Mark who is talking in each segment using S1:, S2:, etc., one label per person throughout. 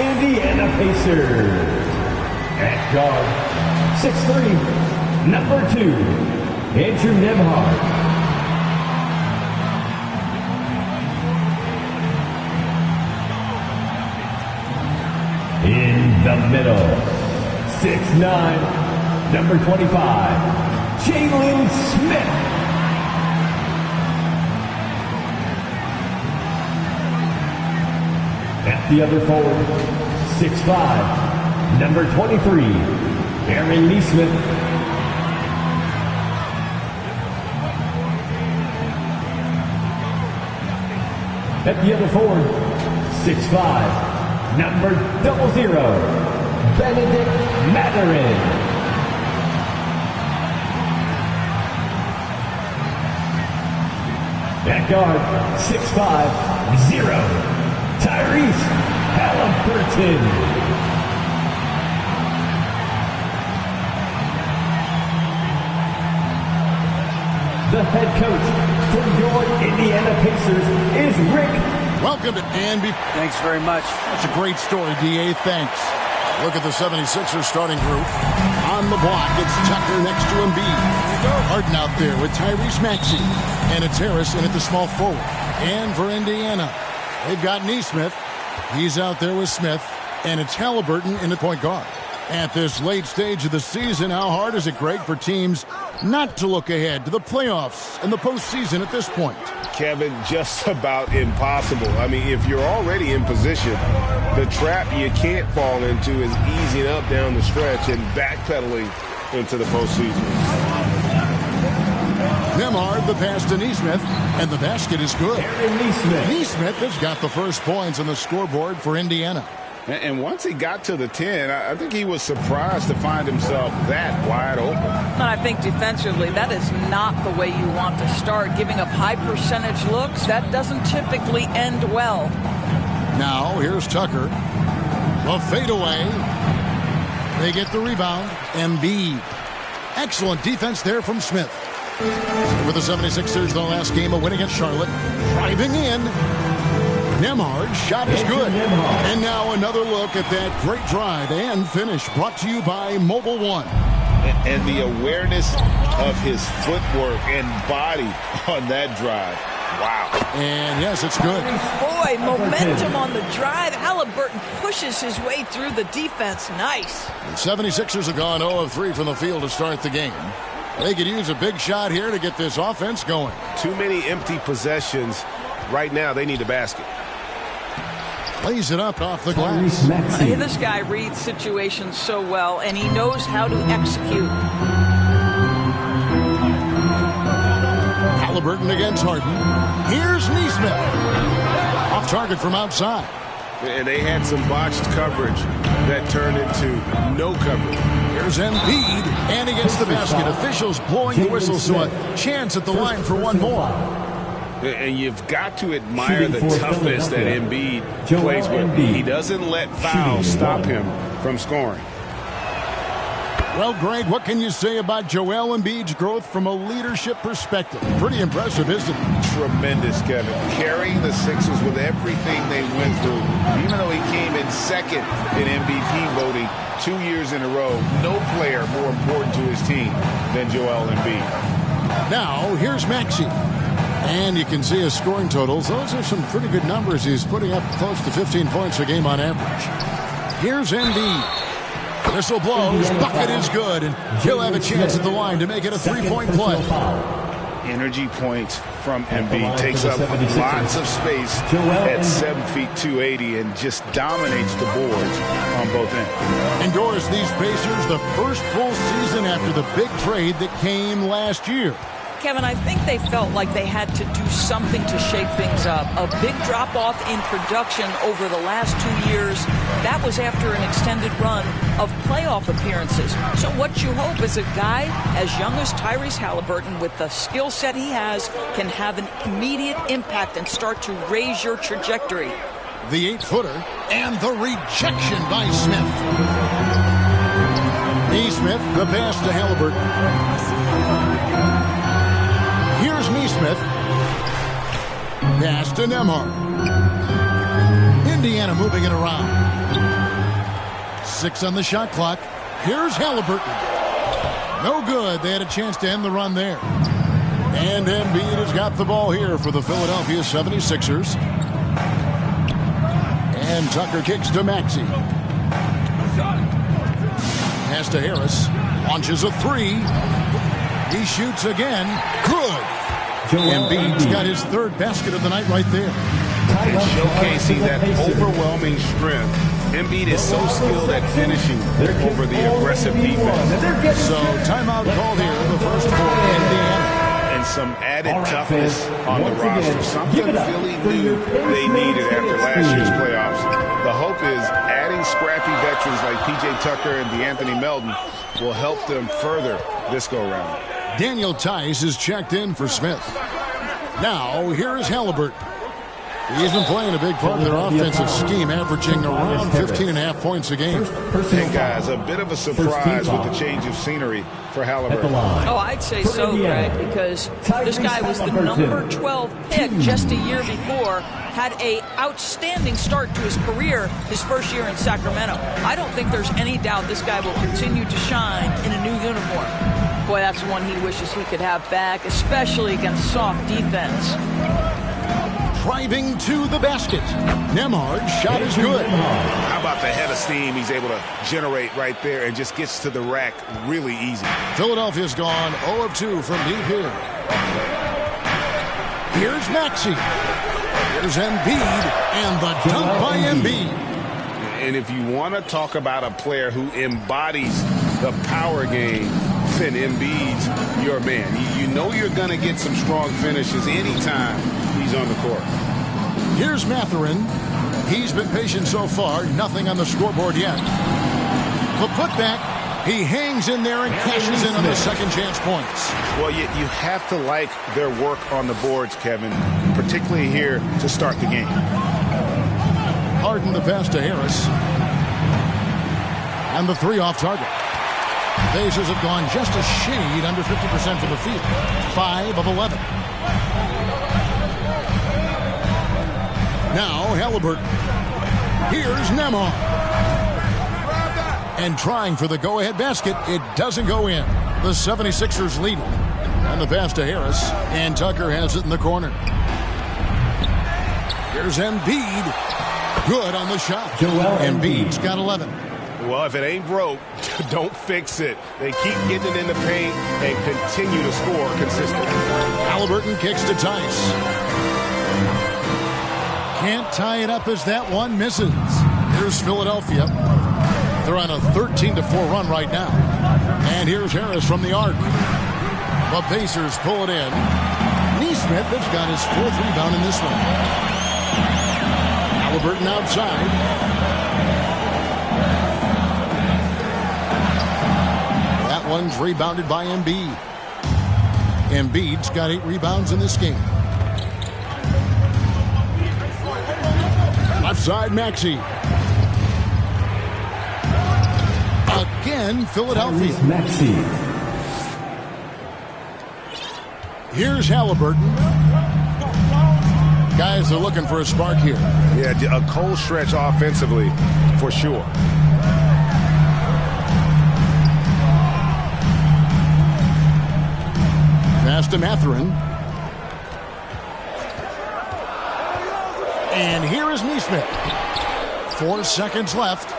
S1: Indiana Pacers. At guard, 6'3", number 2, Andrew Nembhard. In the middle, 6'9", number 25, Jalen Smith. At the other forward, 6'5", number 23, Aaron Nesmith. At the other forward, 6'5", number 00, Benedict Mathurin. At guard, 6'5", 0, Tyrese Haliburton. The head coach for your Indiana Pacers is Rick.
S2: Welcome to Andy.
S3: Thanks very much.
S2: That's a great story, D.A. Thanks. Look at the 76ers starting group. On the block, it's Tucker next to Embiid. Harden out there with Tyrese Maxey. And it's Harris in at the small forward. And for Indiana, they've got Nesmith. He's out there with Smith. And it's Haliburton in the point guard. At this late stage of the season, how hard is it, Greg, for teams not to look ahead to the playoffs and the postseason at this point?
S4: Kevin, just about impossible. I mean, if you're already in position, the trap you can't fall into is easing up down the stretch and backpedaling into the postseason.
S2: Nembhard, the pass to Nesmith, and the basket is good. Nesmith has got the first points on the scoreboard for Indiana.
S4: And once he got to the 10, I think he was surprised to find himself that wide open.
S5: And I think defensively, that is not the way you want to start. Giving up high percentage looks, that doesn't typically end well.
S2: Now, here's Tucker. The fadeaway. They get the rebound. Embiid. Excellent defense there from Smith. For the 76ers, the last game, a win against Charlotte. Driving in. Nembhard's shot is good. And now another look at that great drive and finish, brought to you by Mobile One.
S4: And the awareness of his footwork and body on that drive. Wow.
S2: And yes, it's good.
S5: Boy, momentum on the drive. Haliburton pushes his way through the defense. Nice.
S2: The 76ers have gone 0 of 3 from the field to start the game. They could use a big shot here to get this offense going.
S4: Too many empty possessions. Right now, they need a basket.
S2: Plays it up off the glass.
S5: Hey, this guy reads situations so well, and he knows how to execute.
S2: Haliburton against Harden. Here's Nesmith. Off target from outside.
S4: And they had some botched coverage that turned into no coverage.
S2: Here's Embiid, and he gets the basket. Officials blowing the whistle, so a chance at the line for one more.
S4: And you've got to admire the toughness that Embiid plays with. He doesn't let fouls stop him from scoring.
S2: Well, Greg, what can you say about Joel Embiid's growth from a leadership perspective? Pretty impressive, isn't it?
S4: Tremendous, Kevin. Carrying the Sixers with everything they went through. Even though he came in second in MVP voting 2 years in a row, no player more important to his team than Joel Embiid.
S2: Now, here's Maxey. And you can see his scoring totals. Those are some pretty good numbers. He's putting up close to 15 points a game on average. Here's Embiid. Whistle blows. Bucket is good. And he'll have a chance at the line to make it a three-point play.
S4: Energy points from Embiid. Takes up lots of space at 7 feet 280 and just dominates the boards on both ends.
S2: Endorse these Pacers the first full season after the big trade that came last year.
S5: Kevin, I think they felt like they had to do something to shake things up. A big drop-off in production over the last 2 years. That was after an extended run of playoff appearances. So what you hope is a guy as young as Tyrese Haliburton, with the skill set he has, can have an immediate impact and start to raise your trajectory.
S2: The 8-footer and the rejection by Smith. Nesmith, the pass to Haliburton. Here's Nesmith. Pass to Nembhard. Indiana moving it around. 6 on the shot clock. Here's Halliburton. No good. They had a chance to end the run there. And Embiid has got the ball here for the Philadelphia 76ers. And Tucker kicks to Maxey. Pass to Harris. Launches a 3. He shoots again. Good. Embiid's got his 3rd basket of the night right there.
S4: And showcasing that overwhelming strength. Embiid is so skilled at finishing over the aggressive defense.
S2: So timeout called here, the first for Indiana.
S4: And some added toughness on the roster. Something Philly knew they needed after last year's playoffs. The hope is adding scrappy veterans like P.J. Tucker and DeAnthony Melton will help them further this go-round.
S2: Daniel Tice is checked in for Smith. Now, here is Halliburton. He's been playing a big part of their offensive scheme, averaging around 15.5 points a game.
S4: And guys, a bit of a surprise with the change of scenery for Halliburton.
S5: Oh, I'd say so, Greg, because this guy was the number 12 pick just a year before, had a outstanding start to his career his first year in Sacramento. I don't think there's any doubt this guy will continue to shine in a new uniform. Boy, that's one he wishes he could have back, especially against soft defense.
S2: Driving to the basket. Nembhard's shot is good.
S4: How about the head of steam he's able to generate right there and just gets to the rack really easy.
S2: Philadelphia's gone 0 of 2 from deep here. Here's Maxey. Here's Embiid, and the dunk by Embiid.
S4: And if you want to talk about a player who embodies the power game, then Embiid's your man. You know you're going to get some strong finishes anytime he's on the court.
S2: Here's Mathurin. He's been patient so far. Nothing on the scoreboard yet. The putback. He hangs in there and cashes in on the second chance points.
S4: Well, you have to like their work on the boards, Kevin, particularly here to start the game.
S2: Harden the pass to Harris. And the 3 off target. Pacers have gone just a shade under 50% from the field. 5 of 11. Now Halliburton. Here's Nembhard. And trying for the go-ahead basket. It doesn't go in. The 76ers lead it. And the pass to Harris. And Tucker has it in the corner. Here's Embiid. Good on the shot. Embiid's got 11.
S4: Well, if it ain't broke, don't fix it. They keep getting it in the paint and continue to score consistently.
S2: Halliburton kicks to Tice. Can't tie it up as that one misses. Here's Philadelphia. They're on a 13-4 run right now. And here's Harris from the arc. The Pacers pull it in. Nesmith has got his 4th rebound in this one. Halliburton outside. That one's rebounded by Embiid. Embiid's got 8 rebounds in this game. Left side, Maxey. Again, Philadelphia.
S1: Maxey.
S2: Here's Halliburton. Guys are looking for a spark here.
S4: Yeah, a cold stretch offensively for sure.
S2: Pass to Mathurin. And here is Nesmith. 4 seconds left.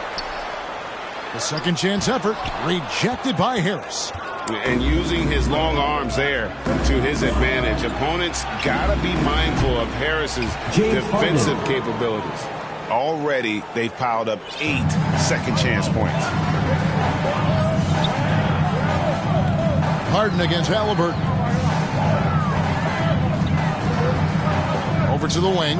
S2: The second chance effort rejected by Harris.
S4: And using his long arms there to his advantage. Opponents got to be mindful of Harris's defensive capabilities. Already, they've piled up 8 second chance points.
S2: Harden against Halliburton. Over to the wing.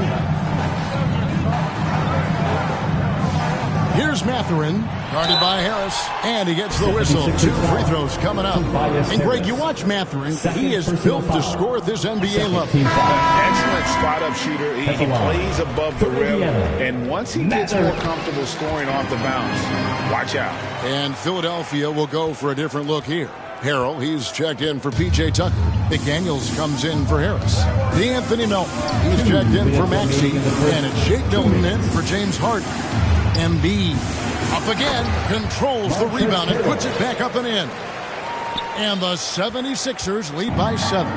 S2: Here's Mathurin, guarded by Harris, and he gets the whistle. 2 free throws coming up. And Greg, you watch Mathurin. He is built to score at this NBA level.
S4: Excellent spot-up shooter. He plays above the rim, and once he gets more comfortable scoring off the bounce, watch out.
S2: And Philadelphia will go for a different look here. Harrell, he's checked in for P.J. Tucker. McDaniels comes in for Harris. DeAnthony Melton, he's checked in for Maxey. And it's Shake Milton in for James Harden. Embiid Up again, controls the rebound and puts it back up and in. And the 76ers lead by 7.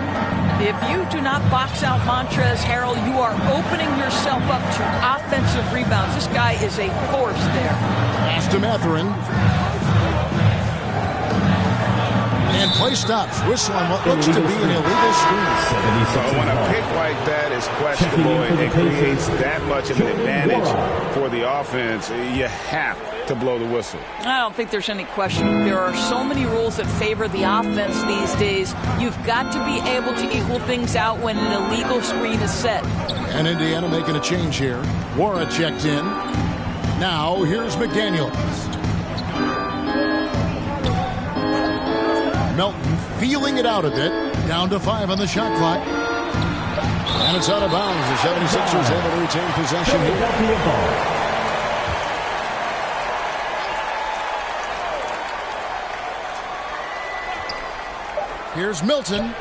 S5: If you do not box out Montrezl Harrell, you are opening yourself up to offensive rebounds. This guy is a force there.
S2: Pass to Mathurin. And play stops. Whistle on what looks to be an illegal screen.
S4: So when a pick like that is questionable and it creates that much of an advantage for the offense, you have to blow the whistle.
S5: I don't think there's any question. There are so many rules that favor the offense these days. You've got to be able to equal things out when an illegal screen is set.
S2: And Indiana making a change here. Wara checked in. Now here's McDaniels. Melton feeling it out a bit. Down to 5 on the shot clock. And it's out of bounds. The 76ers able to retain possession here. Here's Milton.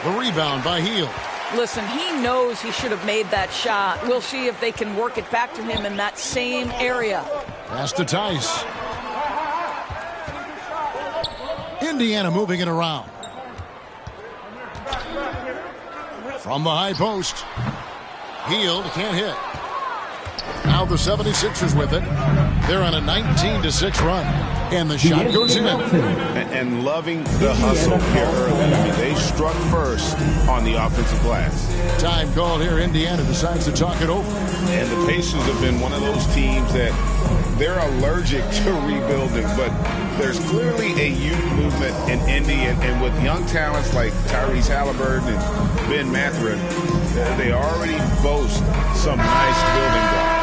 S2: The rebound by Hield.
S5: Listen, he knows he should have made that shot. We'll see if they can work it back to him in that same area.
S2: Pass to Tice. Indiana moving it around. From the high post. Hield can't hit. Now the 76ers with it. They're on a 19-6 run. And the shot goes in.
S4: And loving the hustle here early. I mean, they struck first on the offensive glass.
S2: Time called here. Indiana decides to talk it over.
S4: And the Pacers have been one of those teams that they're allergic to rebuilding, but there's clearly a youth movement in Indy, and with young talents like Tyrese Halliburton and Ben Mathurin, they already boast some nice building blocks.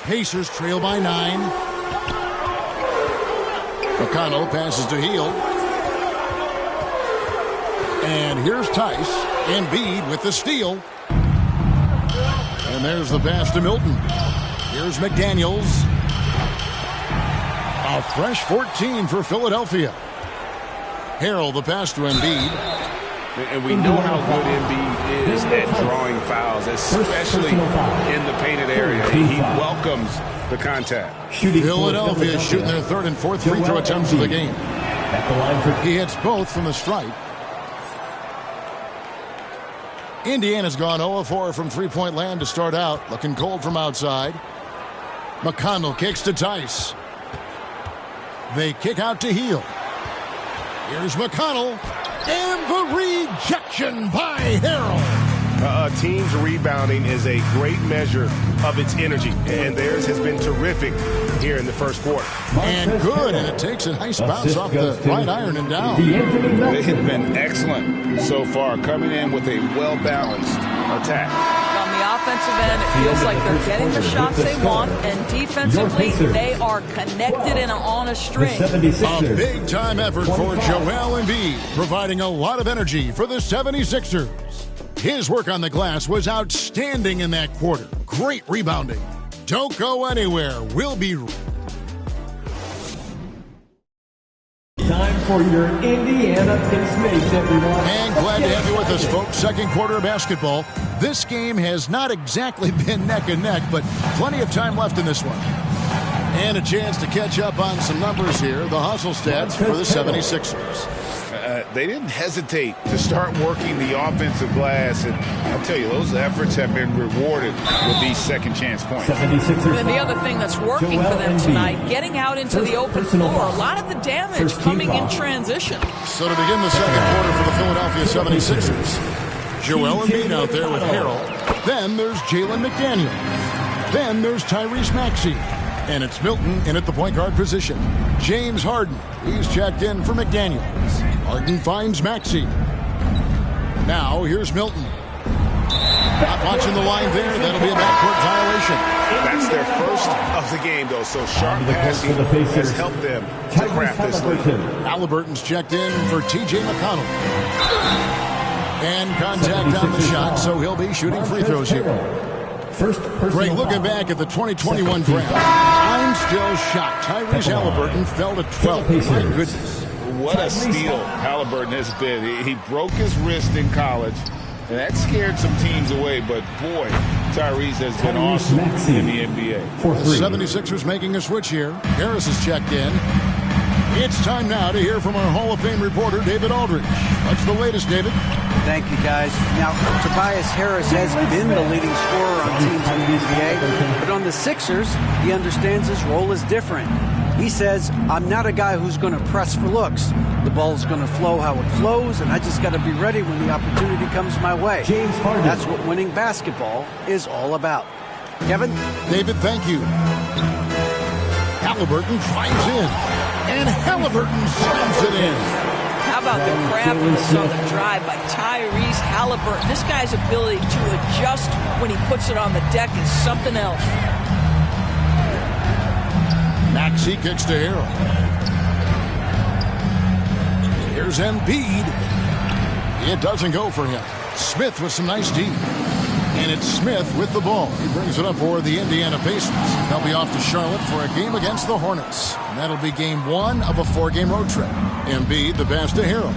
S2: Pacers trail by 9. McConnell passes to Hield. And here's Tice. Embiid with the steal. And there's the pass to Milton. Here's McDaniels. A fresh 14 for Philadelphia. Harrell the pass to Embiid.
S4: And we know how good Embiid is at drawing fouls, especially in the painted area. He welcomes the contact.
S2: Philadelphia shooting their 3rd and 4th free throw attempts of the game. He hits both from the stripe. Indiana's gone 0-4 from three-point land to start out. Looking cold from outside. McConnell kicks to Tice. They kick out to Hield. Here's McConnell. And the rejection by Harrell.
S3: A team's rebounding is a great measure of its energy, and theirs has been terrific here in the first quarter.
S2: And good, and it takes a nice bounce off the right iron and down.
S4: They have been excellent so far, coming in with a well-balanced attack.
S5: On the offensive end, it feels like they're getting the shots they want, and defensively, they are connected and on a string.
S2: A big-time effort for Joel Embiid, providing a lot of energy for the 76ers. His work on the glass was outstanding in that quarter. Great rebounding. Don't go anywhere. We'll be
S1: time for your Indiana Picks Mates, everyone.
S2: And glad to have you with us, folks. Second quarter of basketball. This game has not exactly been neck and neck, but plenty of time left in this one. And a chance to catch up on some numbers here. The hustle stats for the 76ers.
S4: They didn't hesitate to start working the offensive glass, and I'll tell you, those efforts have been rewarded with these second chance points.
S5: And the other thing that's working for them tonight, getting out into the open floor, a lot of the damage coming in transition.
S2: So to begin the second quarter for the Philadelphia 76ers, Joel Embiid out there with Harrell. Then there's Jalen McDaniels. Then there's Tyrese Maxey. And it's Milton in at the point guard position. James Harden, he's checked in for McDaniels. Harden finds Maxey. Now here's Milton. Not watching the line there. That'll be a backcourt violation.
S3: That's their first of the game, though, so sharp passing has helped them to craft this lead.
S2: Halliburton's checked in for T.J. McConnell. And contact on the shot, so he'll be shooting free throws here. Greg, looking back at the 2021 draft, I'm still shocked. Tyrese Halliburton fell to 12. My goodness.
S4: What a steal Halliburton has been. He broke his wrist in college, And that scared some teams away, but boy, Tyrese has been awesome in the NBA.
S2: The 76ers making a switch here. Harris is checked in. It's time now to hear from our Hall of Fame reporter, David Aldridge. What's the latest, David?
S6: Thank you, guys. Now, Tobias Harris has been the leading scorer on teams in the NBA, but on the Sixers, he understands his role is different. He says, I'm not a guy who's going to press for looks. The ball's going to flow how it flows, and I just got to be ready when the opportunity comes my way.
S1: James Harden.
S6: That's what winning basketball is all about. Kevin?
S2: David, thank you. Halliburton drives in, and Halliburton slams it in.
S5: How about the craftiness on the drive by Tyrese Halliburton? This guy's ability to adjust when he puts it on the deck is something else.
S2: Maxey kicks to Harrell. Here's Embiid. It doesn't go for him. Smith with some nice D. And it's Smith with the ball. He brings it up for the Indiana Pacers. They'll be off to Charlotte for a game against the Hornets. And that'll be game 1 of a 4-game road trip. Embiid, the pass to Harrell.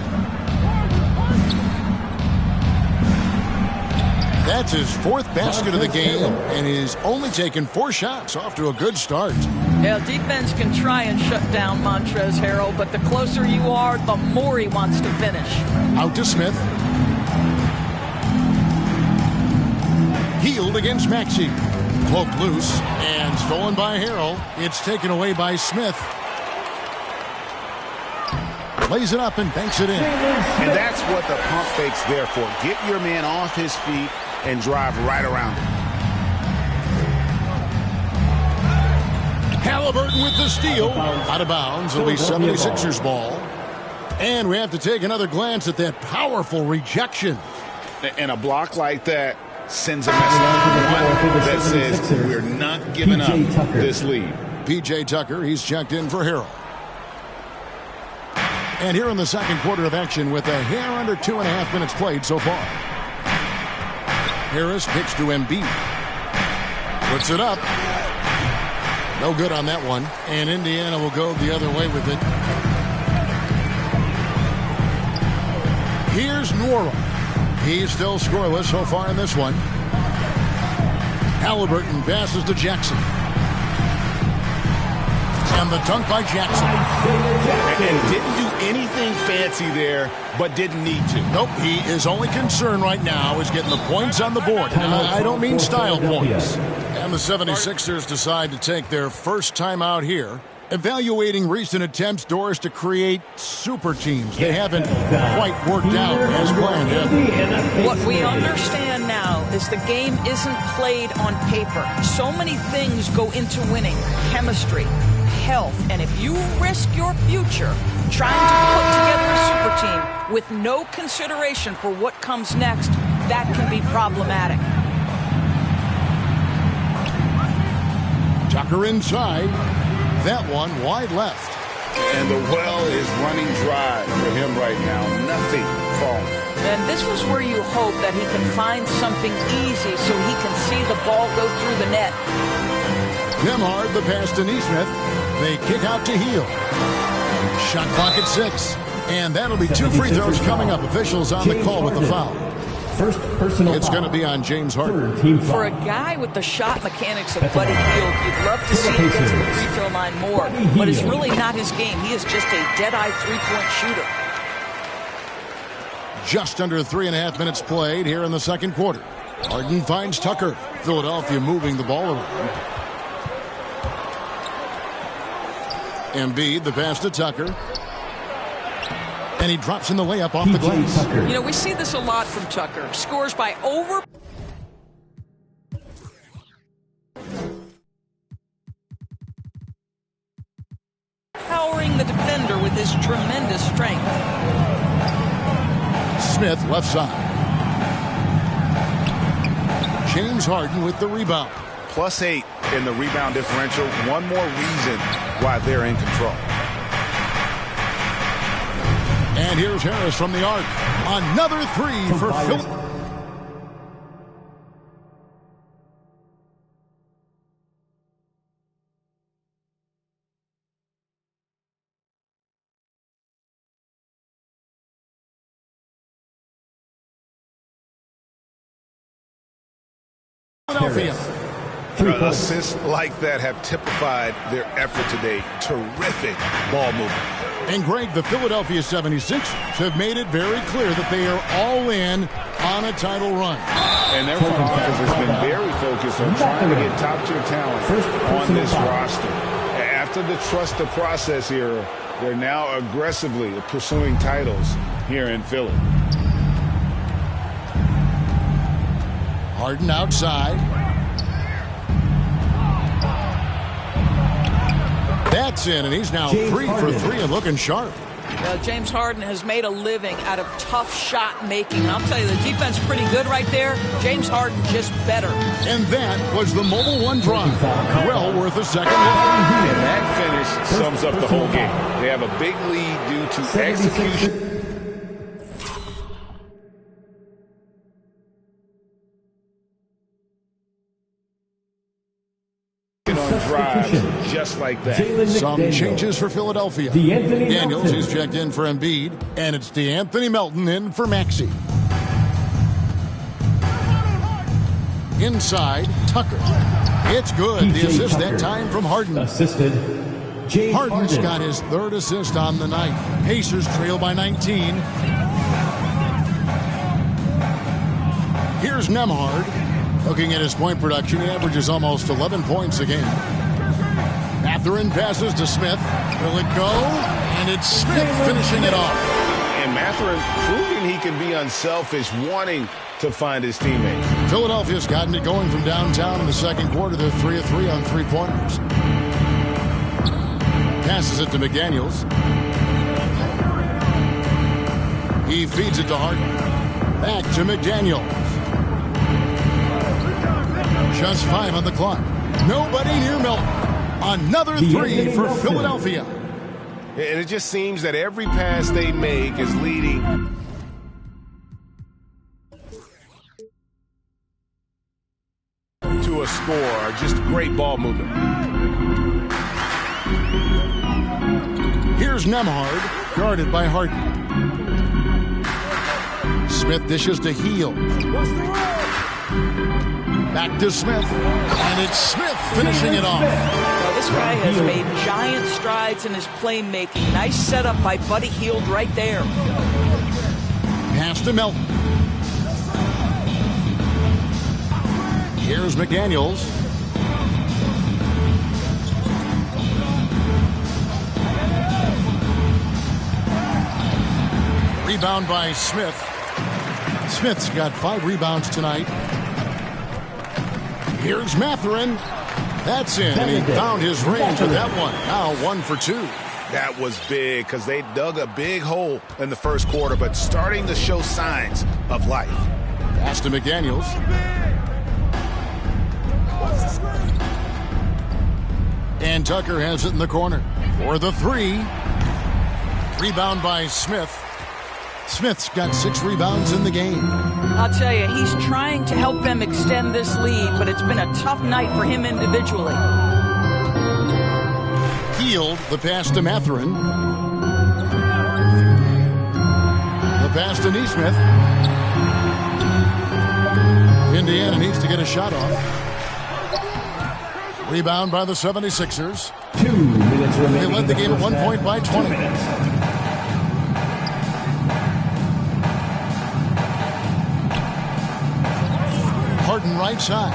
S2: That's his 4th basket of the game, and he's only taken 4 shots. Off to a good start.
S5: Yeah, defense can try and shut down Montrezl Harrell, but the closer you are, the more he wants to finish.
S2: Out to Smith. Healed against Maxey. Cloaked loose and stolen by Harrell. It's taken away by Smith. Lays it up and banks it in.
S4: And that's what the pump fake's there for. Get your man off his feet and drive right around him.
S2: Halliburton with the steal. Out of bounds. It'll be 76ers ball. And we have to take another glance at that powerful rejection.
S4: And a block like that sends a message that says we're not giving up this lead.
S2: P.J. Tucker, he's checked in for Harrell. And here in the second quarter of action with a hair under 2.5 minutes played so far. Harris kicks to Embiid. Puts it up. No good on that one. And Indiana will go the other way with it. Here's Nwora. He's still scoreless so far in this one. Halliburton passes to Jackson. And the dunk by Jackson.
S4: And didn't do anything fancy there, but didn't need to.
S2: Nope, his only concern right now is getting the points on the board. And I don't mean style points. And the 76ers decide to take their first time out here, evaluating recent attempts Doris to create super teams. They haven't quite worked out as planned yet.
S5: What we understand now is the game isn't played on paper. So many things go into winning. Chemistry, health, and if you risk your future trying to put together a super team with no consideration for what comes next, that can be problematic.
S2: Tucker inside. That one wide left.
S4: And the well is running dry for him right now. Nothing falling.
S5: And this was where you hope that he can find something easy so he can see the ball go through the net.
S2: Nembhard, the pass to Nesmith. They kick out to Heel. Shot clock at 6. And that'll be 2 free throws coming up. Officials on the call with the foul.
S1: First personal
S2: It's going to be on James Harden.
S5: For a guy with the shot mechanics of Buddy Hield, you'd love to see him get to the free throw line more. But it's really not his game. He is just a dead-eye three-point shooter.
S2: Just under 3.5 minutes played here in the second quarter. Harden finds Tucker. Philadelphia moving the ball around. Embiid, the pass to Tucker. And he drops in the layup off the glass.
S5: You know, we see this a lot from Tucker. Scores by powering the defender with his tremendous strength.
S2: Smith left side. James Harden with the rebound.
S4: +8 in the rebound differential. One more reason why they're in control.
S2: And here's Harris from the arc. Another 3 for Philly. Philadelphia.
S3: Assists like that have typified their effort today. Terrific ball movement.
S2: And Greg, the Philadelphia 76ers have made it very clear that they are all in on a title run.
S4: And their front office has been very focused on trying to get top-tier talent on this roster. After the trust the process era, they're now aggressively pursuing titles here in Philly.
S2: Harden outside. That's in, and he's now 3 for 3 and looking sharp.
S5: James Harden has made a living out of tough shot making. And I'll tell you, the defense pretty good right there. James Harden just better.
S2: And that was the Mobile One drive. Well worth a second look.
S4: And that finish sums up the whole game. They have a big lead due to execution. Drives just like that.
S2: Some changes for Philadelphia. Daniels is checked in for Embiid, and it's DeAnthony Melton in for Maxey. Inside, Tucker. It's good. The assist that time from Harden.
S1: Assisted. James
S2: Harden's
S1: Harden
S2: got his 3rd assist on the night. Pacers trail by 19. Here's Nembhard. Looking at his point production, he averages almost 11 points a game. Mathurin passes to Smith. Will it go? And it's Smith finishing it off.
S4: And Mathurin proving he can be unselfish, wanting to find his teammates.
S2: Philadelphia's gotten it going from downtown in the second quarter. They're 3 of 3 on three-pointers. Passes it to McDaniels. He feeds it to Harden. Back to McDaniels. Just 5 on the clock. Nobody near Melton. Another 3 for Philadelphia.
S3: And it just seems that every pass they make is leading to a score. Just great ball movement.
S2: Here's Nembhard, guarded by Harden. Smith dishes to Hield. Back to Smith, and it's Smith finishing it off.
S5: Well, this guy has made giant strides in his playmaking. Nice setup by Buddy Hield right there.
S2: Pass to Melton. Here's McDaniels. Rebound by Smith. Smith's got 5 rebounds tonight. Here's Mathurin. That's in, and he found his range with that one. Now 1 for 2.
S3: That was big because they dug a big hole in the first quarter, but starting to show signs of life.
S2: Pass to McDaniels. And Tucker has it in the corner for the 3. Rebound by Smith. Smith's got 6 rebounds in the game.
S5: I'll tell you, he's trying to help them extend this lead, but it's been a tough night for him individually.
S2: Hield, the pass to Mathurin. The pass to Nesmith. Indiana needs to get a shot off. Rebound by the 76ers.
S1: 2 minutes remaining.
S2: They led the game at 1 point by 20.
S1: 2 minutes.
S2: Harden right side.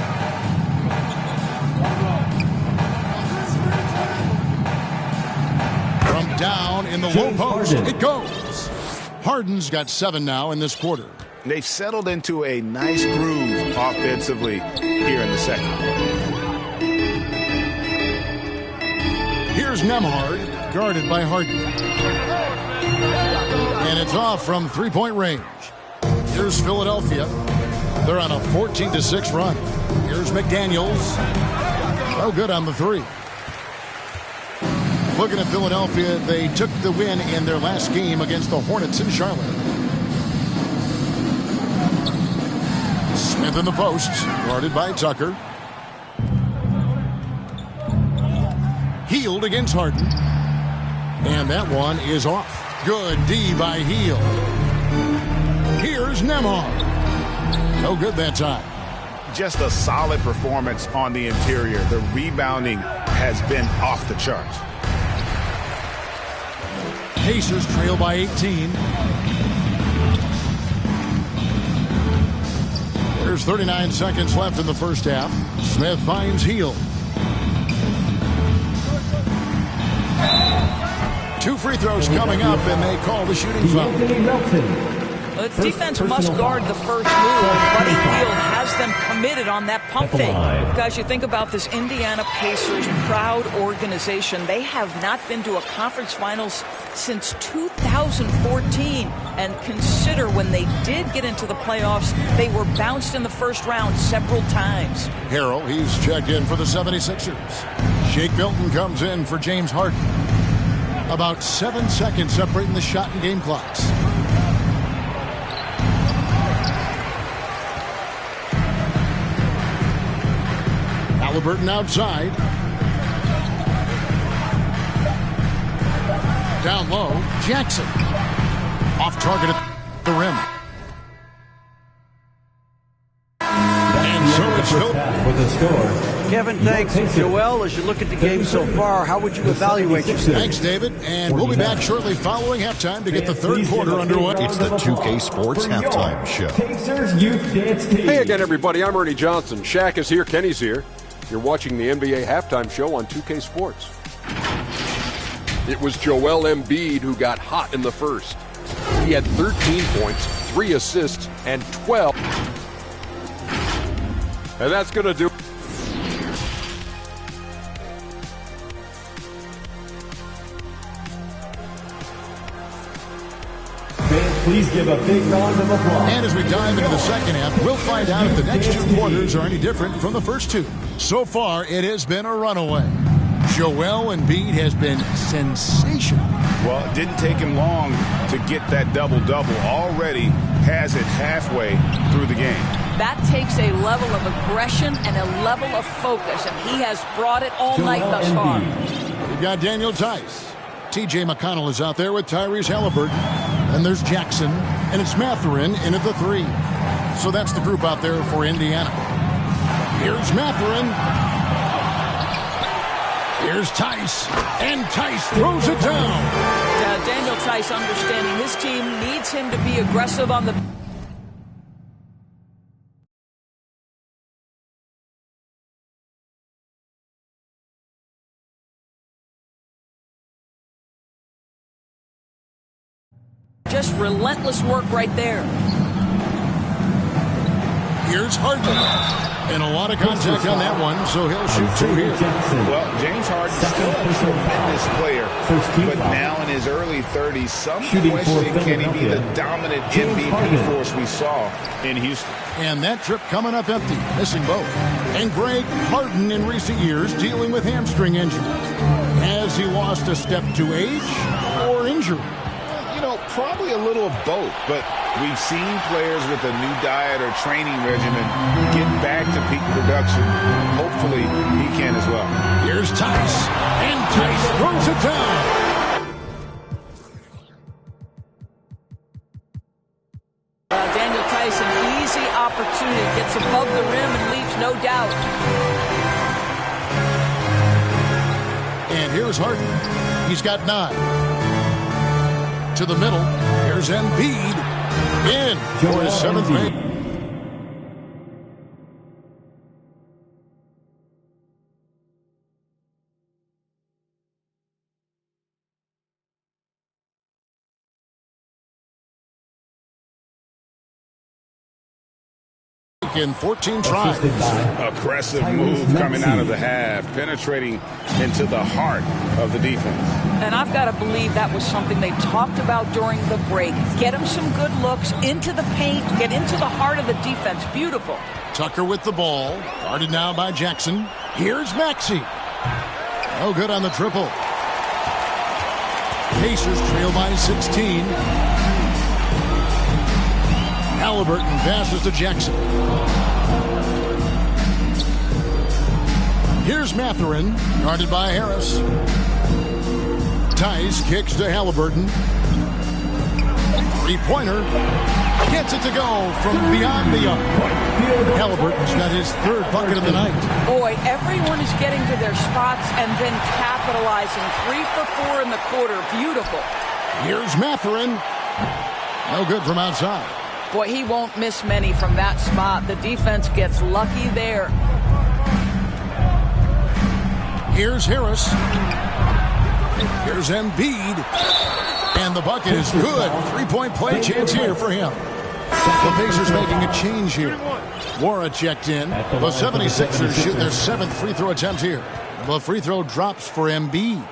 S2: From down in the low post, it goes. Harden's got 7 now in this quarter.
S3: They've settled into a nice groove offensively here in the second.
S2: Here's Nembhard, guarded by Harden. And it's off from 3-point range. Here's Philadelphia. They're on a 14-6 run. Here's McDaniels. No good on the 3. Looking at Philadelphia, they took the win in their last game against the Hornets in Charlotte. Smith in the post, guarded by Tucker. Hield against Harden. And that one is off. Good D by Hield. Here's Nembhard. No good that time.
S4: just a solid performance on the interior. The rebounding has been off the charts.
S2: Pacers trail by 18. There's 39 seconds left in the first half. Smith finds Hield. 2 free throws coming up, and they call the shooting foul.
S5: The defense must guard the first move. Buddy Hield has them committed on that pump fake. Guys, you think about this Indiana Pacers proud organization. They have not been to a conference finals since 2014. And consider when they did get into the playoffs, they were bounced in the first round several times.
S2: Harrell, he's checked in for the 76ers. Shake Milton comes in for James Harden. About 7 seconds separating the shot and game clocks. Halliburton outside. Down low, Jackson. Off target at the rim. And so it's Phil.
S1: With the score.
S6: Kevin, thanks. Joel, as you look at the game so far, how would you evaluate yourself?
S2: Thanks, David. And we'll be back shortly following halftime to get the third quarter underway.
S7: It's the 2K Sports Halftime Show.
S1: Pacers Youth Dance Team.
S8: Hey again, everybody. I'm Ernie Johnson. Shaq is here. Kenny's here. You're watching the NBA Halftime Show on 2K Sports. It was Joel Embiid who got hot in the first. He had 13 points, 3 assists, and 12. And that's going to do.
S1: Please give a big round of applause.
S2: And as we dive into the second half, we'll find out if the next 2 quarters are any different from the first 2. So far, it has been a runaway. Joel Embiid has been sensational.
S4: Well, it didn't take him long to get that double-double. Already has it halfway through the game.
S5: That takes a level of aggression and a level of focus, and he has brought it all night thus far.
S2: We've got Daniel Tice. T.J. McConnell is out there with Tyrese Halliburton. And there's Jackson, and it's Mathurin in at the 3. So that's the group out there for Indiana. Here's Mathurin. Here's Tice, and Tice throws it down.
S5: Daniel Tice understanding his team needs him to be aggressive on the... Just relentless work right there.
S2: Here's Harden. And a lot of contact on that one, so he'll shoot 2 here.
S4: Well, James Harden still a tremendous player, but now in his early 30s, some question can he be the dominant MVP force we saw in Houston.
S2: And that trip coming up empty, missing both. And Greg Harden in recent years dealing with hamstring injury. Has he lost a step to age or injury?
S4: Probably a little of both, but we've seen players with a new diet or training regimen get back to peak production. Hopefully, he can as well.
S2: Here's Tice, and Tice throws it down.
S5: Daniel Tice, an easy opportunity, gets above the rim and leaves no doubt.
S2: And here's Harden. He's got 9. To the middle. Here's Embiid in for his 7th make. In 14 tries.
S4: Aggressive move coming out of the half, penetrating into the heart of the defense.
S5: And I've got to believe that was something they talked about during the break. Get him some good looks into the paint, get into the heart of the defense. Beautiful.
S2: Tucker with the ball, guarded now by Jackson. Here's Maxey. No good on the triple. Pacers trail by 16. Halliburton passes to Jackson. Here's Mathurin, guarded by Harris. Tice kicks to Halliburton. 3-pointer. Gets it to go from beyond the arc. Halliburton's got his third bucket of the night.
S5: Boy, everyone is getting to their spots and then capitalizing. 3 for 4 in the quarter. Beautiful.
S2: Here's Mathurin. No good from outside.
S5: Boy, he won't miss many from that spot. The defense gets lucky there.
S2: Here's Harris. Here's Embiid. And the bucket is good. 3-point play chance here for him. The Pacers making a change here. Wara checked in. The 76ers shoot their 7th free throw attempt here. The free throw drops for Embiid.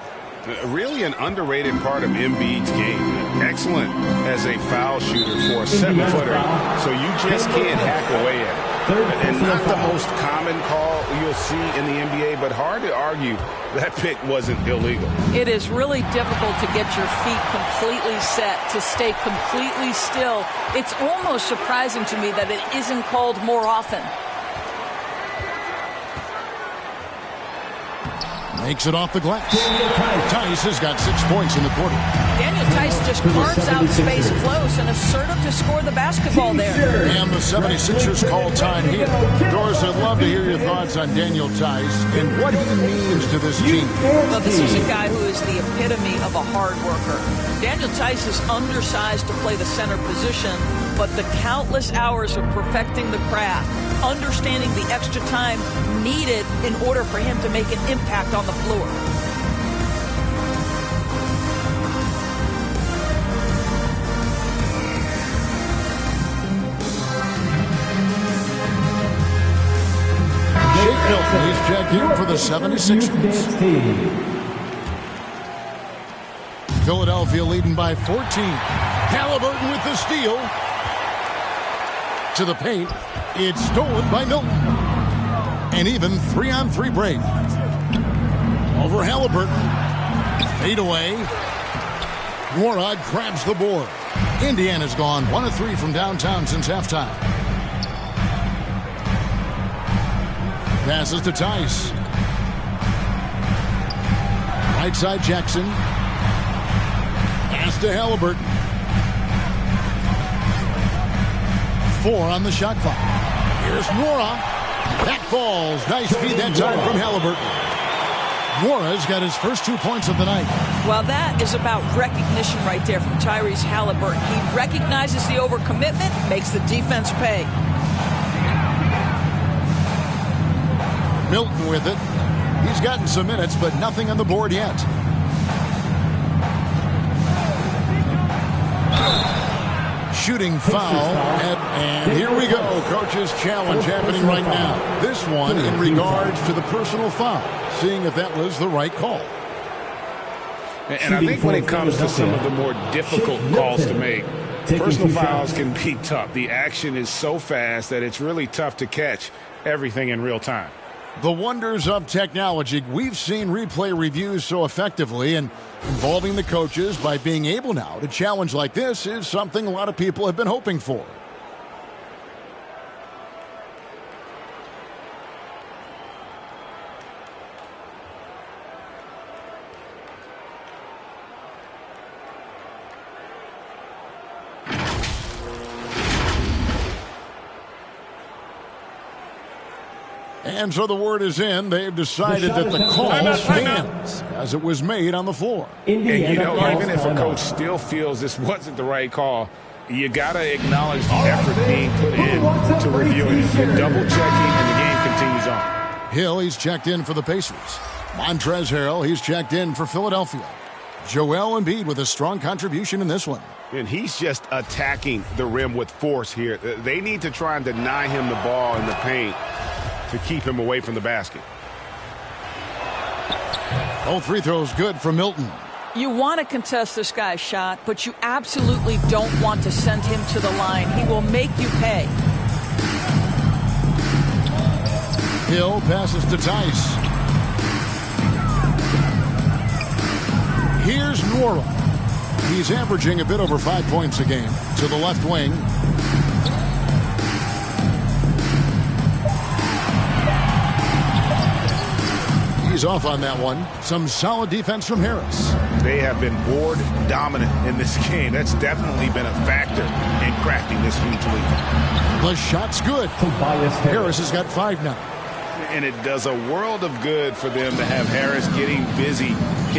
S3: Really an underrated part of Embiid's game. Excellent as a foul shooter for a 7-footer. So you just can't hack away at it. And not the most common call you'll see in the NBA, but hard to argue that pick wasn't illegal.
S5: It is really difficult to get your feet completely set, to stay completely still. It's almost surprising to me that it isn't called more often.
S2: Makes it off the glass. Tice has got 6 points in the quarter.
S5: Daniel Tice just carves out space close and assertive to score the basketball there.
S2: And the 76ers call time here. Doris, I'd love to hear your thoughts on Daniel Tice and what he means to this team.
S5: Well, this is a guy who is the epitome of a hard worker. Daniel Tice is undersized to play the center position, but the countless hours of perfecting the craft, understanding the extra time needed in order for him to make an impact on the floor.
S2: Shake Milton, he's checked in for the 76ers. Philadelphia leading by 14. Halliburton with the steal. To the paint. It's stolen by Milton. And even 3-on-3 break. Over Halliburton. Fade away. Warad grabs the board. Indiana's gone 1 of 3 from downtown since halftime. Passes to Tice. Right side Jackson. Pass to Halliburton. 4 on the shot clock. Here's Nwora. That falls. Nice feed that time from Halliburton. Nwora's got his first 2 points of the night.
S5: Well, that is about recognition right there from Tyrese Halliburton. He recognizes the overcommitment, makes the defense pay.
S2: Milton with it. He's gotten some minutes, but nothing on the board yet. Shooting foul, and here we go. Coach's challenge happening right now. This one in regards to the personal foul, seeing if that was the right call.
S3: And I think when it comes to some of the more difficult calls to make, personal fouls can be tough. The action is so fast that it's really tough to catch everything in real time.
S2: The wonders of technology. We've seen replay reviews so effectively, and involving the coaches by being able now to challenge like this is something a lot of people have been hoping for. And so the word is in. They've decided that the call stands as it was made on the floor.
S3: And, you know, even if a coach still feels this wasn't the right call, you got to acknowledge the effort being put in to review it. You're double-checking, and the game continues on.
S2: Hill, he's checked in for the Pacers. Montrezl Harrell, he's checked in for Philadelphia. Joel Embiid with a strong contribution in this one.
S3: And he's just attacking the rim with force here. They need to try and deny him the ball in the paint to keep him away from the basket.
S2: Both free throws good for Milton.
S5: You want to contest this guy's shot, but you absolutely don't want to send him to the line. He will make you pay.
S2: Hill passes to Tice. Here's Nwora. He's averaging a bit over 5 points a game. To the left wing. He's pays off on that one. Some solid defense from Harris.
S4: They have been board dominant in this game. That's definitely been a factor in crafting this huge lead.
S2: The shot's good. Harris has got 5 now.
S4: And it does a world of good for them to have Harris getting busy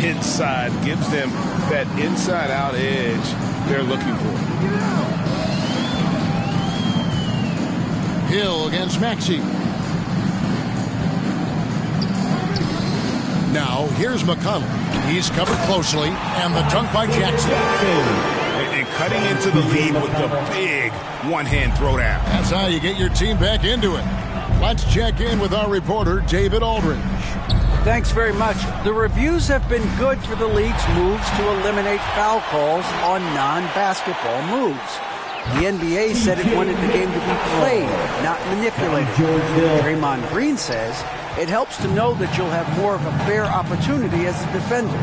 S4: inside. Gives them that inside-out edge they're looking for.
S2: Hill against Maxey. Now, here's McConnell. He's covered closely, and the dunk by Jackson.
S4: And cutting into the lead with the big one-hand throwdown.
S2: That's how you get your team back into it. Let's check in with our reporter, David Aldridge.
S6: Thanks very much. The reviews have been good for the league's moves to eliminate foul calls on non-basketball moves. The NBA said it wanted the game to be played, not manipulated. Draymond Green says it helps to know that you'll have more of a fair opportunity as a defender.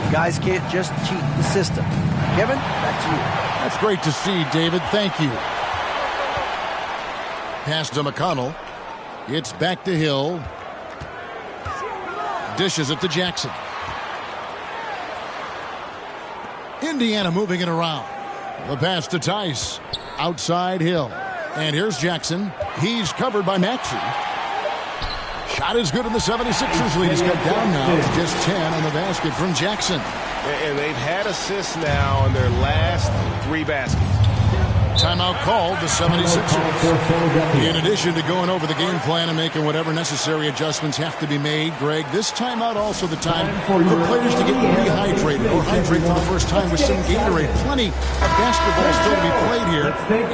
S6: Guys can't just cheat the system. Kevin, back to you.
S2: That's great to see, David. Thank you. Pass to McConnell. It's back to Hill. Dishes it to Jackson. Indiana moving it around. The pass to Tice. Outside Hill. And here's Jackson. He's covered by Maxey. Shot is good in the 76ers lead. He's cut down now to just 10 on the basket from Jackson.
S4: And they've had assists now on their last 3 baskets.
S2: Timeout called the 76ers. In addition to going over the game plan and making whatever necessary adjustments have to be made, Greg, this timeout also the time for players to get rehydrated or hydrate for the first time with some Gatorade. Plenty of basketball still to be played here,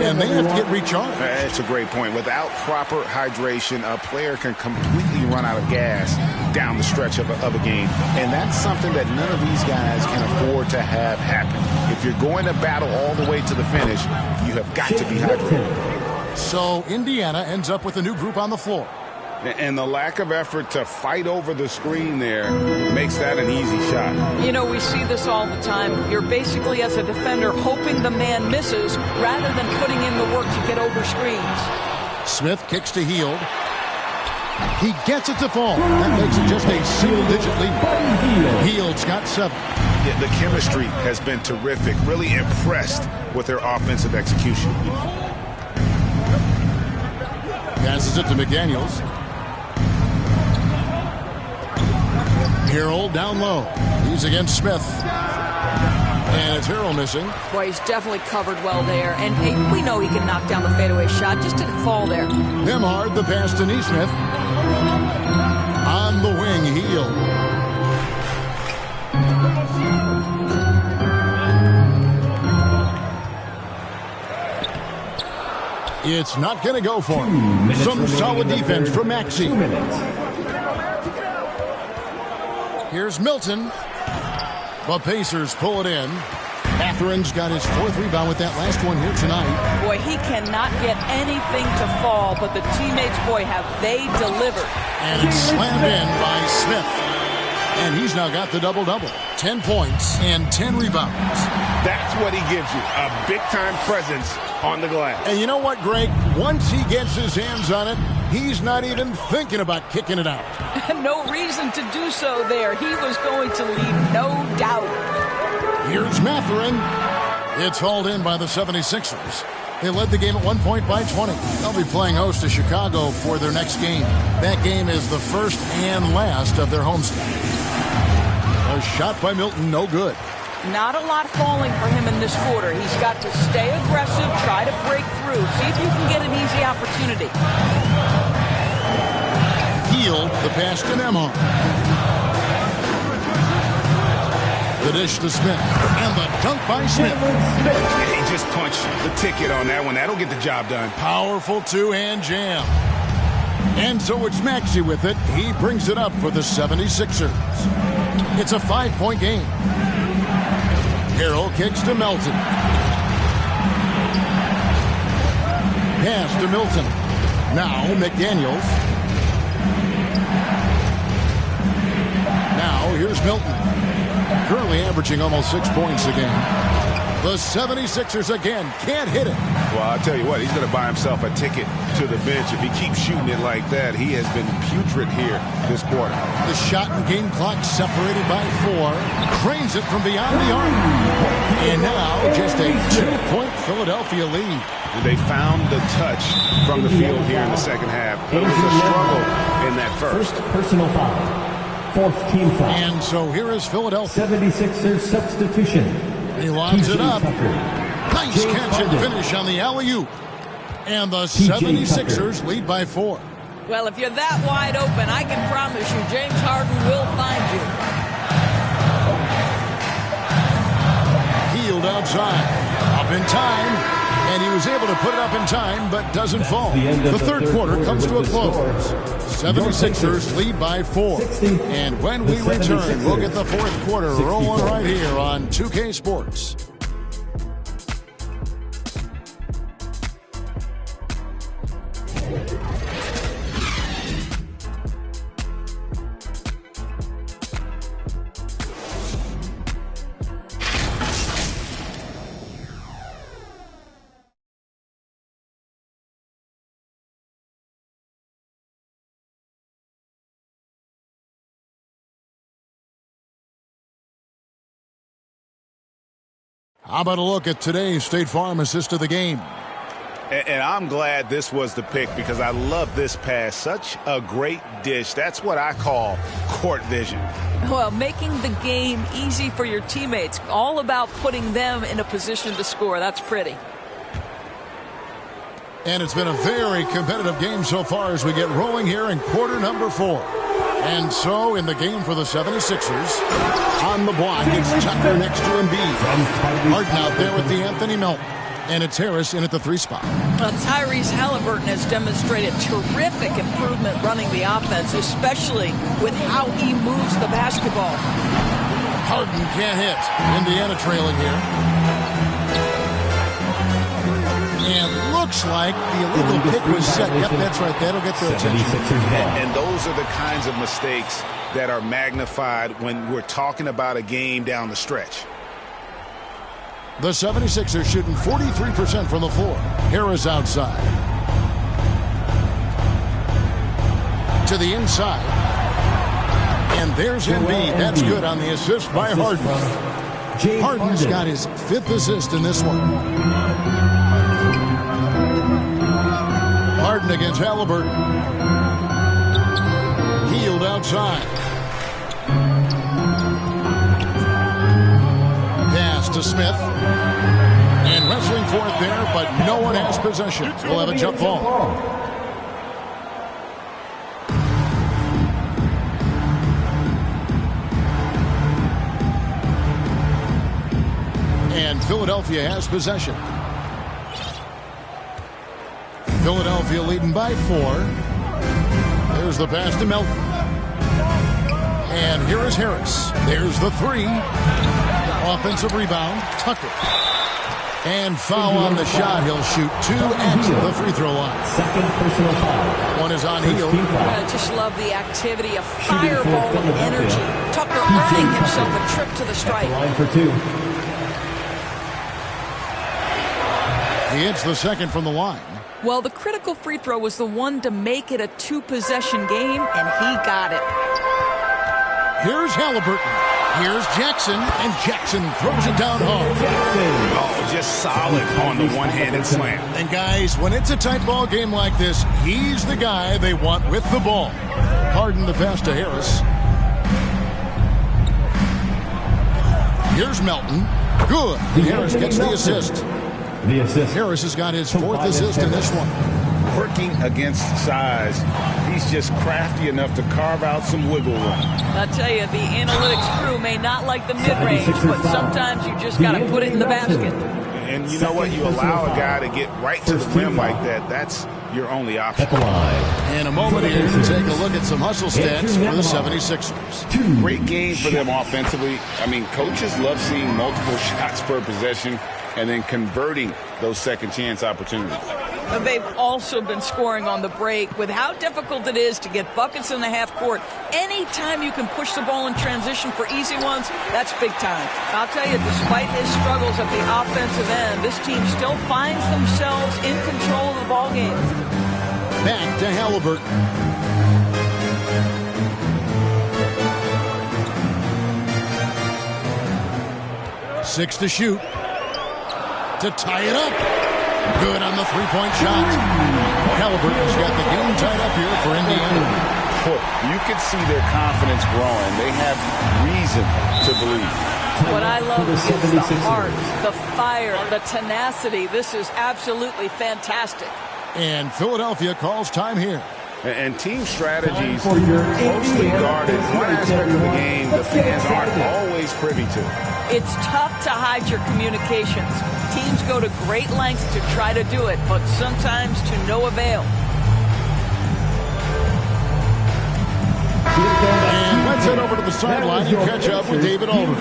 S2: and they have to get recharged.
S4: That's a great point. Without proper hydration, a player can completely run out of gas down the stretch of a game. And that's something that none of these guys can afford to have happen. If you're going to battle all the way to the finish, you have got to be hydrated.
S2: So Indiana ends up with a new group on the floor.
S4: And the lack of effort to fight over the screen there makes that an easy shot.
S5: You know, we see this all the time. You're basically, as a defender, hoping the man misses rather than putting in the work to get over screens.
S2: Smith kicks to Hield. He gets it to fall. That makes it just a single-digit lead. Hield's got 7.
S4: Yeah, the chemistry has been terrific. Really impressed with their offensive execution.
S2: Passes it to McDaniels. Harrell down low. He's against Smith. And it's Harrell missing.
S5: Boy, he's definitely covered well there. And we know he can knock down the fadeaway shot. Just didn't fall there.
S2: Nembhard, the pass to Nesmith. On the wing, Hield. It's not going to go for him. Some solid defense from Maxey. Here's Milton. The Pacers pull it in. Matherin's got his 4th rebound with that last one here tonight.
S5: Boy, he cannot get anything to fall, but the teammates, boy, have they delivered.
S2: And it's slammed in by Smith. And he's now got the double-double. 10 points and 10 rebounds.
S4: That's what he gives you, a big-time presence on the glass.
S2: And you know what, Greg? Once he gets his hands on it, he's not even thinking about kicking it out.
S5: No reason to do so there. He was going to lead, no doubt.
S2: Here's Mathurin. It's hauled in by the 76ers. They led the game at 1 point by 20. They'll be playing host to Chicago for their next game. That game is the first and last of their homestand. A shot by Milton, no good.
S5: Not a lot falling for him in this quarter. He's got to stay aggressive, try to break through, see if you can get an easy opportunity.
S2: Hield, the pass to Nembhard. The dish to Smith. And the dunk by Smith.
S4: He just punched the ticket on that one. That'll get the job done.
S2: Powerful two-hand jam. And so it's Maxey with it. He brings it up for the 76ers. It's a 5-point game. Harrell kicks to Melton. Pass to Milton. Now McDaniels. Now here's Milton. Currently averaging almost 6 points a game. The 76ers again can't hit it.
S4: Well, I'll tell you what, he's going to buy himself a ticket to the bench. If he keeps shooting it like that, he has been putrid here this quarter.
S2: The shot and game clock separated by 4. Cranes it from beyond the arc. And now just a 2-point Philadelphia lead.
S4: And they found the touch from the field here in the second half. It was a struggle in that first.
S1: Personal foul. 4th team foul.
S2: And so here is Philadelphia.
S1: 76ers substitution.
S2: He lobs it up.
S1: Tucker.
S2: Nice catch and finish on the alley-oop. And the 76ers lead by 4.
S5: Well, if you're that wide open, I can promise you James Harden will find you.
S2: Healed outside. Up in time. And he was able to put it up in time, but doesn't fall. The third quarter comes to a close. 76ers lead by 4. And when we return, we'll get the fourth quarter rolling right here on 2K Sports. How about a look at today's State Farm assist of the game?
S4: And I'm glad this was the pick because I love this pass. Such a great dish. That's what I call court vision.
S5: Well, making the game easy for your teammates. All about putting them in a position to score. That's pretty.
S2: And it's been a very competitive game so far as we get rolling here in quarter number 4. And so in the game for the 76ers, on the block, it's Tucker next to Embiid. Harden out there with the Anthony Melton. And it's Harris in at the 3 spot.
S5: Well, Tyrese Halliburton has demonstrated terrific improvement running the offense, especially with how he moves the basketball.
S2: Harden can't hit. Indiana trailing here. And looks like the illegal pick was set. Yep, that's right. That'll get their attention.
S4: And those are the kinds of mistakes that are magnified when we're talking about a game down the stretch.
S2: The 76ers shooting 43% from the floor. Harris outside. To the inside. And there's Embiid. That's good on the assist by Harden. Harden's got his 5th assist in this one. Harden against Halliburton. Healed outside. Pass to Smith. And wrestling for it there, but no one has possession. We'll have a jump ball. And Philadelphia has possession. Philadelphia leading by 4. There's the pass to Melton. And here is Harris. There's the 3. Offensive rebound, Tucker. And foul on the shot. He'll shoot 2 at the free throw line.
S1: Second personal foul.
S2: One is on Hield.
S5: I just love the activity, a fireball of energy. Tucker earning himself a trip to the stripe.
S1: Line for 2.
S2: He hits the second from the line.
S5: Well, the critical free throw was the one to make it a 2-possession game, and he got it.
S2: Here's Halliburton. Here's Jackson, and Jackson throws it down hard.
S4: Oh, just solid on the one-handed slam.
S2: And guys, when it's a tight ball game like this, he's the guy they want with the ball. Harden the pass to Harris. Here's Melton. Good. Harris gets the assist.
S1: The assist.
S2: Harris has got his 4th assist in this one.
S4: Working against size, he's just crafty enough to carve out some wiggle room.
S5: I tell you, the analytics crew may not like the mid-range, but sometimes you just got to put it in the basket.
S4: And you know what? You allow a guy to get right to the rim like that. That's your only option.
S1: At the line.
S2: In a moment here, to take a look at some hustle stats for the 76ers.
S4: Great game for them offensively. I mean, coaches love seeing multiple shots per possession and then converting those second chance opportunities.
S5: They've also been scoring on the break. With how difficult it is to get buckets in the half court, anytime you can push the ball in transition for easy ones, that's big time. I'll tell you, despite his struggles at the offensive end, this team still finds themselves in control of the ball game.
S2: Back to Halliburton. 6 to shoot. To tie it up. Good on the three-point shot. Halliburton's got the game tied up here for Indiana.
S4: You can see their confidence growing. They have reason to believe.
S5: What I love is the heart, the fire, the tenacity. This is absolutely fantastic.
S2: And Philadelphia calls time here.
S4: And team strategies closely guarded. One aspect of the game the fans aren't always privy to.
S5: It's tough to hide your communications. Teams go to great lengths to try to do it, but sometimes to no avail.
S2: And let's head over to the sideline and catch up with David Aldridge.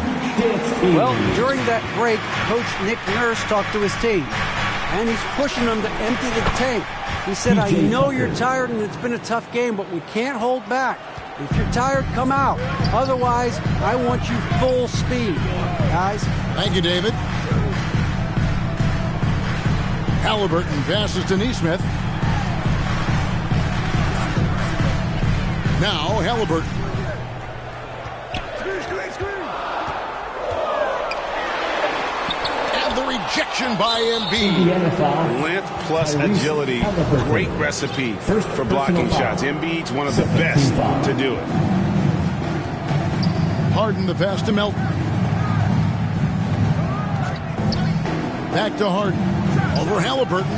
S6: Well, during that break, Coach Nick Nurse talked to his team, and he's pushing them to empty the tank. He said, I know you're tired and it's been a tough game, but we can't hold back. If you're tired, come out. Otherwise, I want you full speed, guys.
S2: Thank you, David. Halliburton passes to Nesmith. Now Halliburton. And the rejection by Embiid.
S4: Length plus agility. Great recipe for blocking shots. Embiid's one of the best to do it.
S2: Harden the pass to Melton. Back to Harden. Over Halliburton.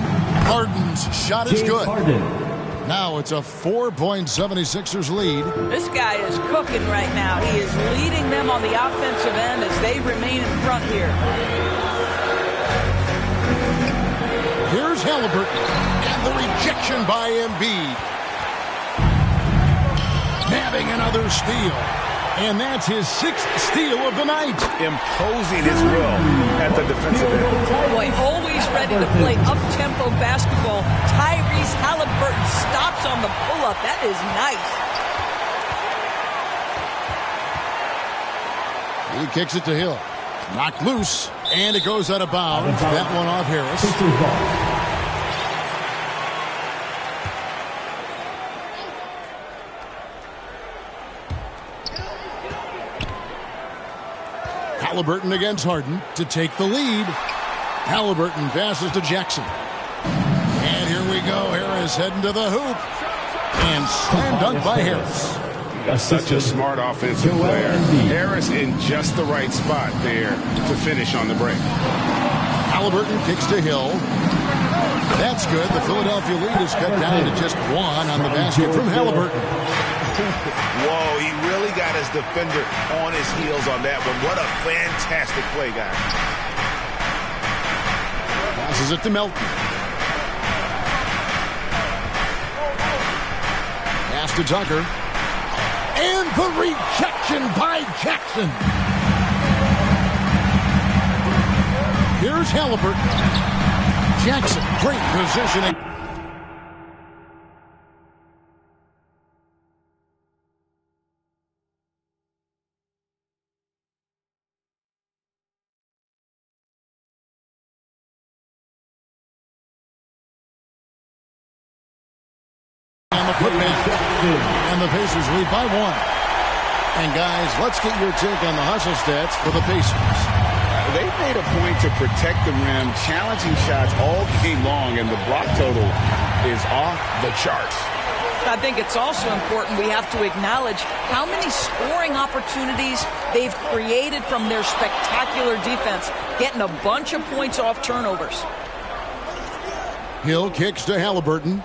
S2: Harden's shot is good. Now it's a 4-76ers lead.
S5: This guy is cooking right now. He is leading them on the offensive end as they remain in front here.
S2: Here's Halliburton. And the rejection by Embiid. Nabbing another steal. And that's his 6th steal of the night.
S4: Imposing his will at the defensive end.
S5: Boy, always ready to play up-tempo basketball. Tyrese Halliburton stops on the pull-up. That is nice.
S2: He kicks it to Hill. Knocked loose, and it goes out of bounds. That one off Harris. Halliburton against Harden to take the lead. Halliburton passes to Jackson. And here we go. Harris heading to the hoop. And slam dunk by Harris.
S4: Such a smart offensive player. Harris in just the right spot there to finish on the break.
S2: Halliburton kicks to Hill. That's good. The Philadelphia lead is cut down to just 1 on the basket from Halliburton.
S4: Whoa, he really got his defender on his heels on that one. What a fantastic play, guys.
S2: Passes it to Melton. Pass to Tucker. And the rejection by Jackson. Here's Halliburton. Jackson, great positioning. And the Pacers lead by 1. And guys, let's get your take on the hustle stats for the Pacers.
S4: They made a point to protect the rim, challenging shots all game long, and the block total is off the charts.
S5: I think it's also important we have to acknowledge how many scoring opportunities they've created from their spectacular defense, getting a bunch of points off turnovers.
S2: Hill kicks to Halliburton.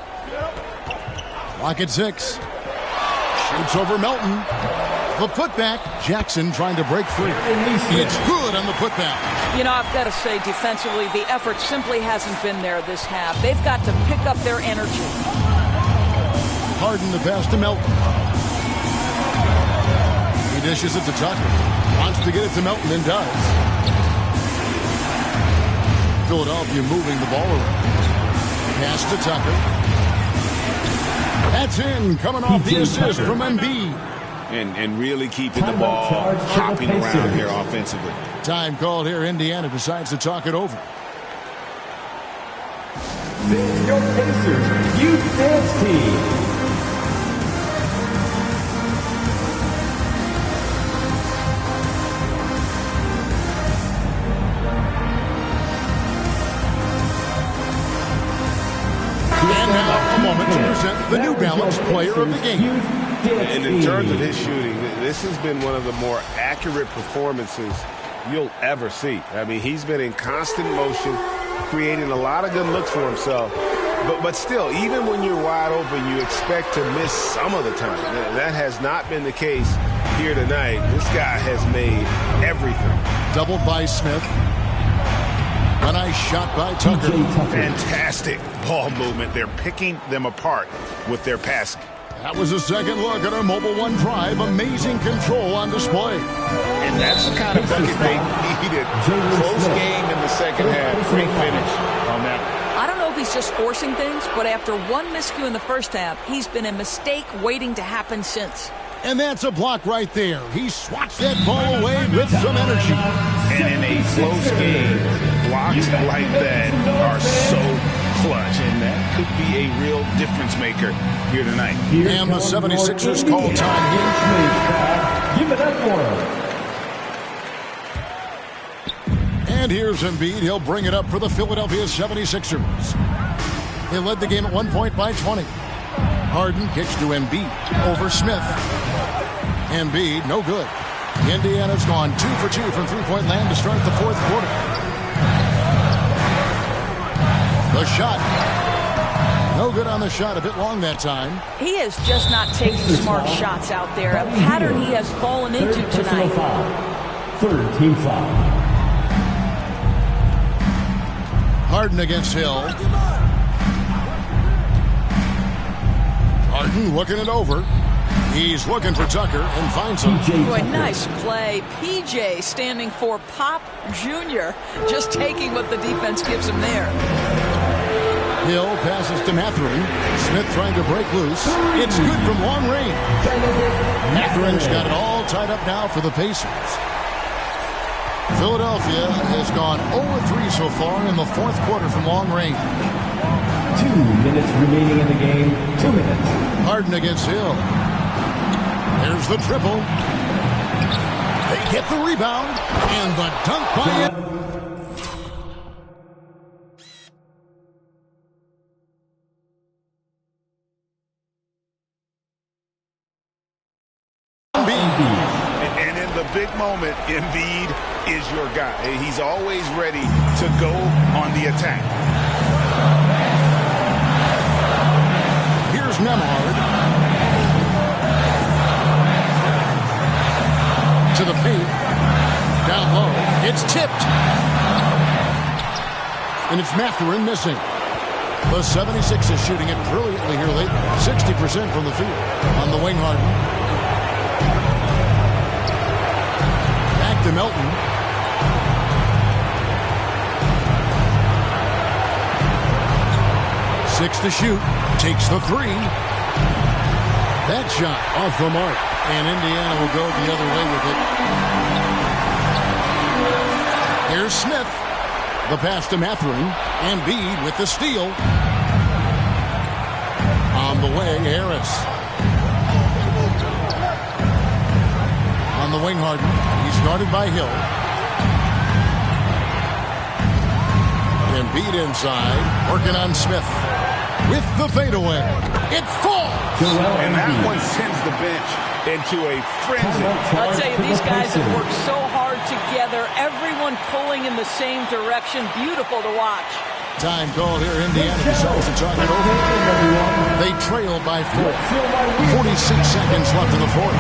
S2: Clock at 6. Shoots over Melton. The putback. Jackson trying to break free. It's good on the putback.
S5: You know, I've got to say, defensively, the effort simply hasn't been there this half. They've got to pick up their energy.
S2: Harden the pass to Melton. He dishes it to Tucker. Wants to get it to Melton and does. Philadelphia moving the ball around. Pass to Tucker. That's in, coming off the assist from Embiid.
S4: And really keeping the ball hopping around here offensively.
S2: Time called here. Indiana decides to talk it over.
S1: Your Pacers Youth Dance Team.
S2: And now a moment to present the New Balance Player of the Game.
S4: And in terms of his shooting, this has been one of the more accurate performances you'll ever see. I mean, he's been in constant motion, creating a lot of good looks for himself. But still, even when you're wide open, you expect to miss some of the time. That has not been the case here tonight. This guy has made everything.
S2: Doubled by Smith. A nice shot by Tucker.
S4: Fantastic ball movement. They're picking them apart with their passing.
S2: That was a second look at our Mobile One Drive. Amazing control on display.
S4: And that's the kind of bucket they needed. Close game in the second half. Great finish on that one.
S5: I don't know if he's just forcing things, but after one miscue in the first half, he's been a mistake waiting to happen since.
S2: And that's a block right there. He swats that ball away with some energy.
S4: And in a close game, blocks like that are so clutch, and that could be a real difference maker here tonight.
S2: And the 76ers call time here.
S1: Give it up for him.
S2: And here's Embiid. He'll bring it up for the Philadelphia 76ers. They led the game at 1 point by 20. Harden kicks to Embiid over Smith. Embiid, no good. Indiana's gone 2 for 2 from three-point land to start the fourth quarter. The shot. No good on the shot. A bit long that time.
S5: He has just not taken smart shots out there. A pattern he has fallen into tonight.
S1: Third team foul.
S2: Harden against Hill. Harden looking it over. He's looking for Tucker and finds him.
S5: Boy, nice play. PJ standing for Pop Jr. Just taking what the defense gives him there.
S2: Hill passes to Mathurin. Smith trying to break loose. It's good from long range. Mathurin's got it all tied up now for the Pacers. Philadelphia has gone 0-3 so far in the fourth quarter from long range.
S1: 2 minutes remaining in the game. 2 minutes.
S2: Harden against Hill. There's the triple. They get the rebound. And the dunk by it.
S4: And in the big moment, Embiid is your guy. He's always ready to go on the attack.
S2: Here's Nembhard. To the paint. Down low. It's tipped. And it's Mathurin missing. The 76ers shooting it brilliantly here late. 60% from the field. On the wing, Harden. Back to Melton. Six to shoot. Takes the three. That shot off the mark. And Indiana will go the other way with it. Here's Smith. The pass to Mathurin. Embiid with the steal. On the way, Harris. On the wing, Harden. He's guarded by Hill. Embiid inside. Working on Smith. With the fadeaway. It falls.
S4: And that one sends the bench into a frenzy.
S5: I'll tell you, these guys have worked so hard together. Everyone pulling in the same direction. Beautiful to watch.
S2: Time called here. Indiana decides to talk it over. They trail by 4. 46 seconds left in the fourth.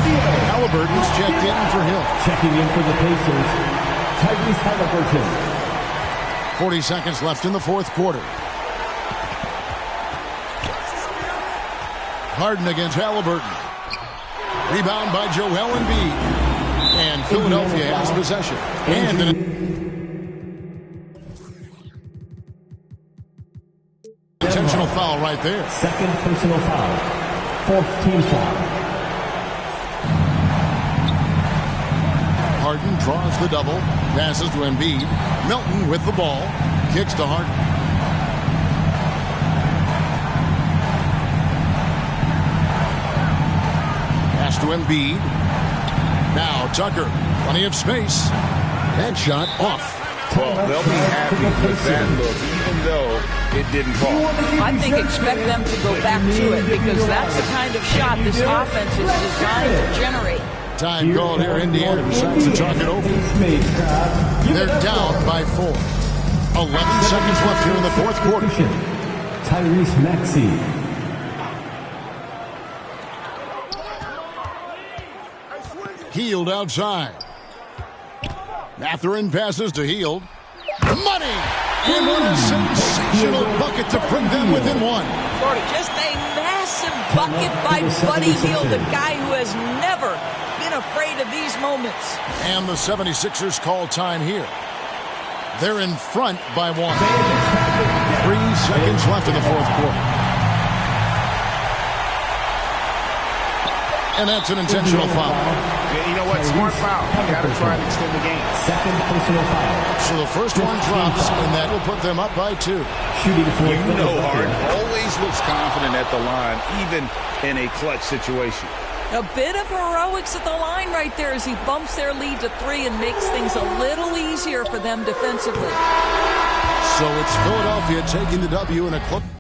S2: Halliburton's checked in for Hill.
S1: Checking in for the Pacers, Tyrese Halliburton.
S2: 40 seconds left in the fourth quarter. Harden against Halliburton. Rebound by Joel Embiid. And Philadelphia has possession. And intentional foul right there.
S1: Second personal foul. Fourth team foul.
S2: Harden draws the double. Passes to Embiid. Milton with the ball. Kicks to Harden. Pass to Embiid. Now Tucker. Plenty of space. That shot off.
S4: Well, they'll be happy with that look, even though it didn't fall.
S5: I think expect them to go back to it because that's the kind of shot this offense is designed to generate.
S2: Time called here. Indiana decides to talk it over. They're down by 4. 11 seconds left here in the fourth quarter.
S1: Tyrese Maxey.
S2: Hield outside. Mathurin passes to Hield. Money! And what a sensational bucket to bring them within 1.
S5: Just a massive bucket by Buddy Hield, the guy who has never been afraid of these moments.
S2: And the 76ers call time here. They're in front by 1. 3 seconds left in the fourth quarter. And that's an intentional foul.
S4: Yeah, you know what? Smart foul. You got to try and extend the game.
S1: Second personal foul.
S2: So the first one drops, and that will put them up by 2.
S1: Shooting for
S4: You know Harden always looks confident at the line, even in a clutch situation.
S5: A bit of heroics at the line right there as he bumps their lead to 3 and makes things a little easier for them defensively.
S2: So it's Philadelphia taking the W in a close.